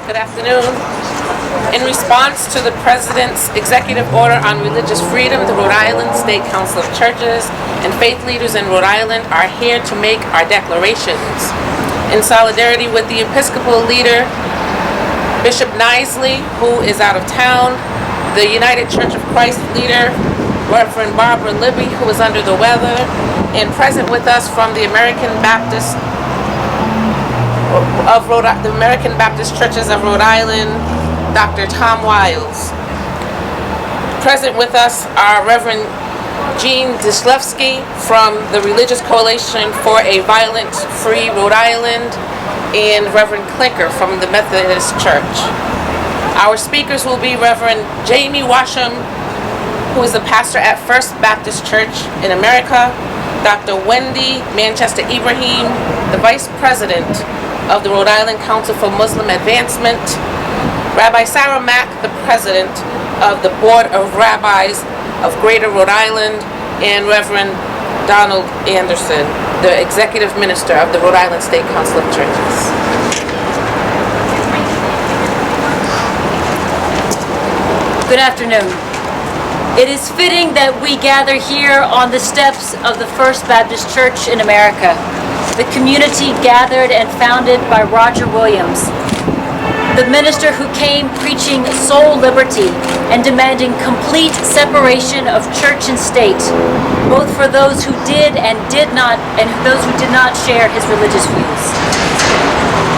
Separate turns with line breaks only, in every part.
Good afternoon. In response to the President's executive order on religious freedom, the Rhode Island State Council of Churches and faith leaders in Rhode Island are here to make our declarations. In solidarity with the Episcopal leader, Bishop Nisley, who is out of town, the United Church of Christ leader, Reverend Barbara Libby, who is under the weather, and present with us from the American Baptist Churches of Rhode Island, Dr. Tom Wiles. Present with us are Reverend Jean Dislevsky from the Religious Coalition for a Violence-Free Rhode Island, and Reverend Clinker from the Methodist Church. Our speakers will be Reverend Jamie Washam, who is the pastor at First Baptist Church in America, Dr. Wendy Manchester Ibrahim, the Vice President of the Rhode Island Council for Muslim Advancement, Rabbi Sarah Mack, the President of the Board of Rabbis of Greater Rhode Island, and Reverend Donald Anderson, the Executive Minister of the Rhode Island State Council of Churches.
Good afternoon. It is fitting that we gather here on the steps of the First Baptist Church in America, the community gathered and founded by Roger Williams, the minister who came preaching soul liberty and demanding complete separation of church and state, both for those who did and those who did not share his religious views.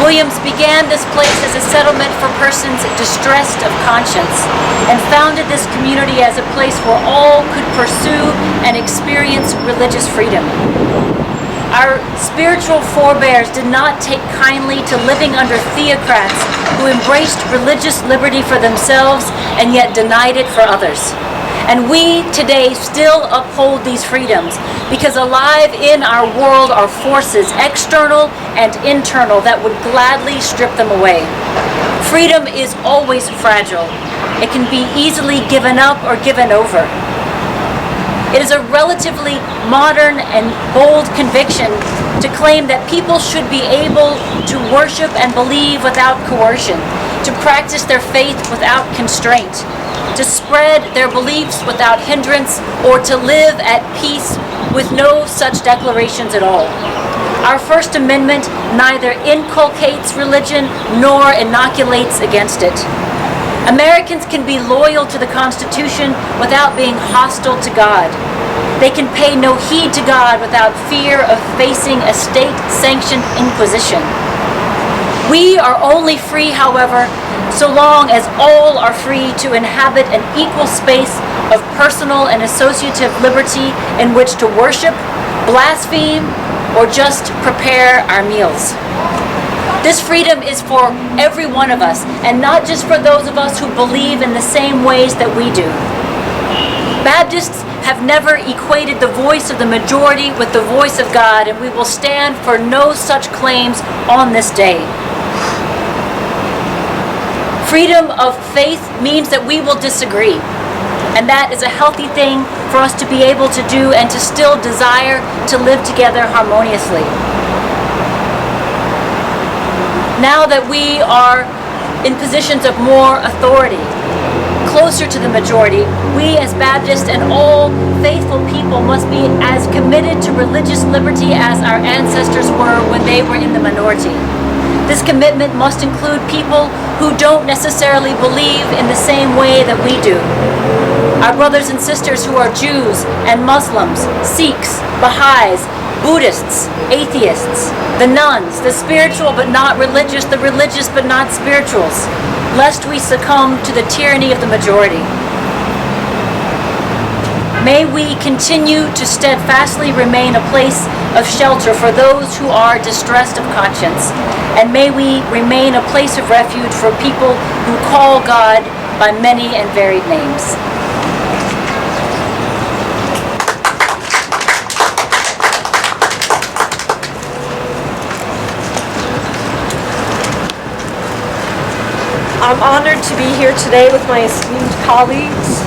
Williams began this place as a settlement for persons distressed of conscience and founded this community as a place where all could pursue and experience religious freedom. Our spiritual forebears did not take kindly to living under theocrats who embraced religious liberty for themselves and yet denied it for others. And we today still uphold these freedoms because alive in our world are forces, external and internal, that would gladly strip them away. Freedom is always fragile. It can be easily given up or given over. It is a relatively modern and bold conviction to claim that people should be able to worship and believe without coercion, to practice their faith without constraint, to spread their beliefs without hindrance, or to live at peace with no such declarations at all. Our First Amendment neither inculcates religion nor inoculates against it. Americans can be loyal to the Constitution without being hostile to God. They can pay no heed to God without fear of facing a state-sanctioned inquisition. We are only free, however, so long as all are free to inhabit an equal space of personal and associative liberty in which to worship, blaspheme, or just prepare our meals. This freedom is for every one of us, and not just for those of us who believe in the same ways that we do. Baptists have never equated the voice of the majority with the voice of God, and we will stand for no such claims on this day. Freedom of faith means that we will disagree, and that is a healthy thing for us to be able to do and to still desire to live together harmoniously. Now that we are in positions of more authority, closer to the majority, we as Baptists and all faithful people must be as committed to religious liberty as our ancestors were when they were in the minority. This commitment must include people who don't necessarily believe in the same way that we do. Our brothers and sisters who are Jews and Muslims, Sikhs, Baha'is, Buddhists, atheists, the nuns, the spiritual but not religious, the religious but not spirituals, lest we succumb to the tyranny of the majority. May we continue to steadfastly remain a place of shelter for those who are distressed of conscience, and may we remain a place of refuge for people who call God by many and varied names.
I'm honored to be here today with my esteemed colleagues,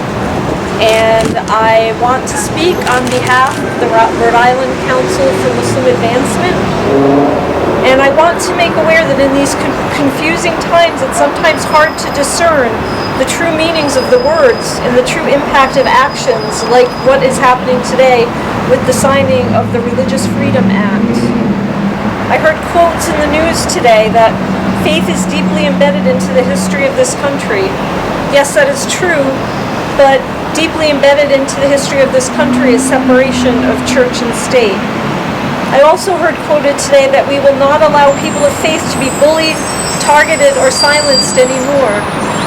and I want to speak on behalf of the Rhode Island Council for Muslim Advancement. And I want to make aware that in these confusing times, it's sometimes hard to discern the true meanings of the words and the true impact of actions, like what is happening today with the signing of the Religious Freedom Act. I heard quotes in the news today that faith is deeply embedded into the history of this country. Yes, that is true, but deeply embedded into the history of this country is separation of church and state. I also heard quoted today that we will not allow people of faith to be bullied, targeted, or silenced anymore.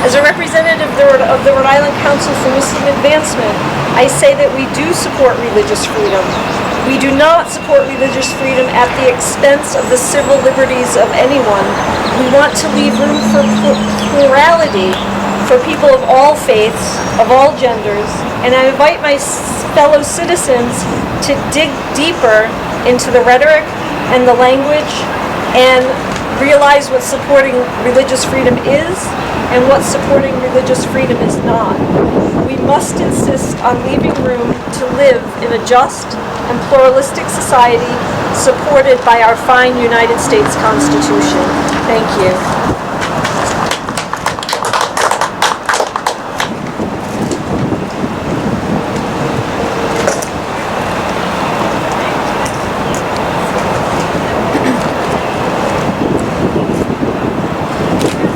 As a representative of the Rhode Island Council for Muslim Advancement, I say that we do support religious freedom. We do not support religious freedom at the expense of the civil liberties of anyone. We want to leave room for plurality for people of all faiths, of all genders, and I invite my fellow citizens to dig deeper into the rhetoric and the language and realize what supporting religious freedom is and what supporting religious freedom is not. We must insist on leaving room to live in a just and pluralistic society supported by our fine United States Constitution. Thank you.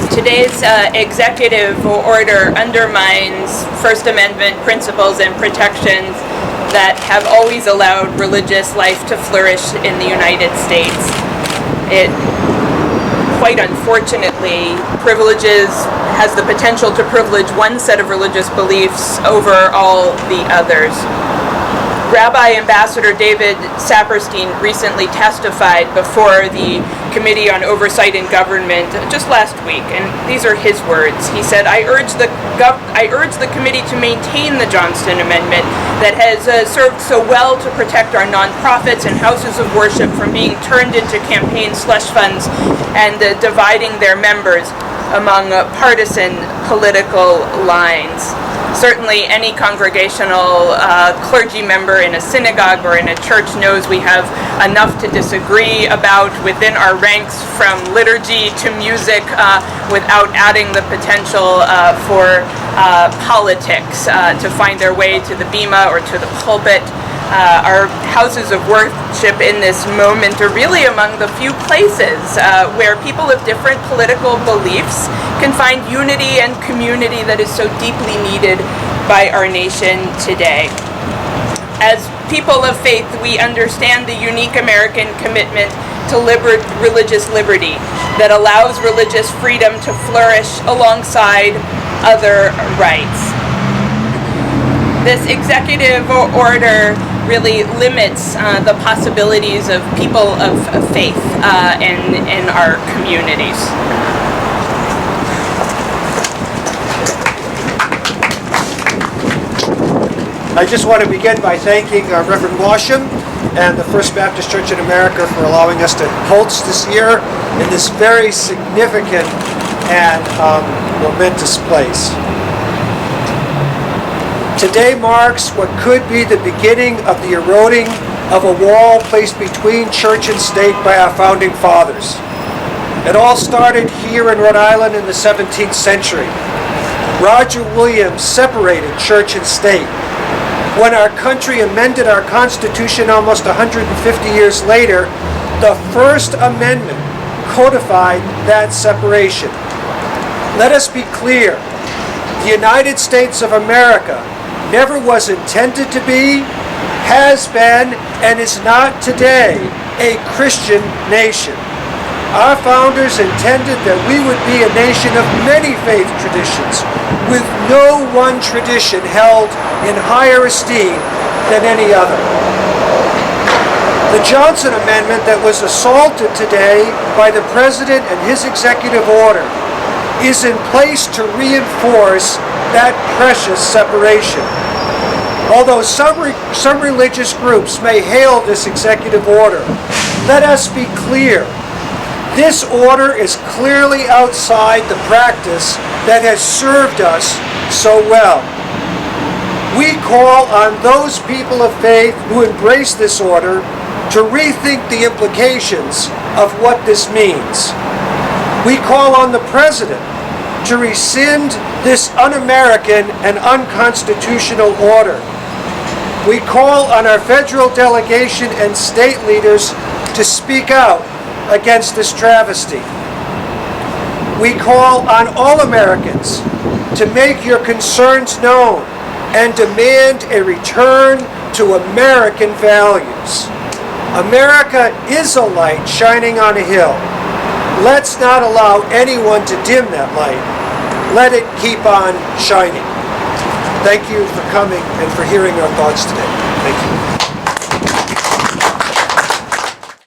Today's executive order undermines First Amendment principles and protections that have always allowed religious life to flourish in the United States. It, quite unfortunately, has the potential to privilege one set of religious beliefs over all the others. Rabbi Ambassador David Saperstein recently testified before the Committee on Oversight and Government just last week, and these are his words. He said, I urge the committee to maintain the Johnston Amendment that has served so well to protect our nonprofits and houses of worship from being turned into campaign slush funds and dividing their members among partisan political lines. Certainly any congregational clergy member in a synagogue or in a church knows we have enough to disagree about within our ranks, from liturgy to music, without adding the potential for politics to find their way to the bima or to the pulpit. Our houses of worship in this moment are really among the few places where people of different political beliefs can find unity and community that is so deeply needed by our nation today. As people of faith, we understand the unique American commitment to religious liberty that allows religious freedom to flourish alongside other rights. This executive order really limits the possibilities of people of faith in our communities.
I just want to begin by thanking Reverend Washam and the First Baptist Church in America for allowing us to host this year in this very significant and momentous place. Today marks what could be the beginning of the eroding of a wall placed between church and state by our founding fathers. It all started here in Rhode Island in the 17th century. Roger Williams separated church and state. When our country amended our Constitution almost 150 years later, the First Amendment codified that separation. Let us be clear, the United States of America never was intended to be, has been, and is not today a Christian nation. Our founders intended that we would be a nation of many faith traditions, with no one tradition held in higher esteem than any other. The Johnson Amendment that was assaulted today by the President and his executive order is in place to reinforce that precious separation. Although some religious groups may hail this executive order, let us be clear. This order is clearly outside the practice that has served us so well. We call on those people of faith who embrace this order to rethink the implications of what this means. We call on the President to rescind this un-American and unconstitutional order. We call on our federal delegation and state leaders to speak out against this travesty. We call on all Americans to make your concerns known and demand a return to American values. America is a light shining on a hill. Let's not allow anyone to dim that light. Let it keep on shining. Thank you for coming and for hearing our thoughts today. Thank you.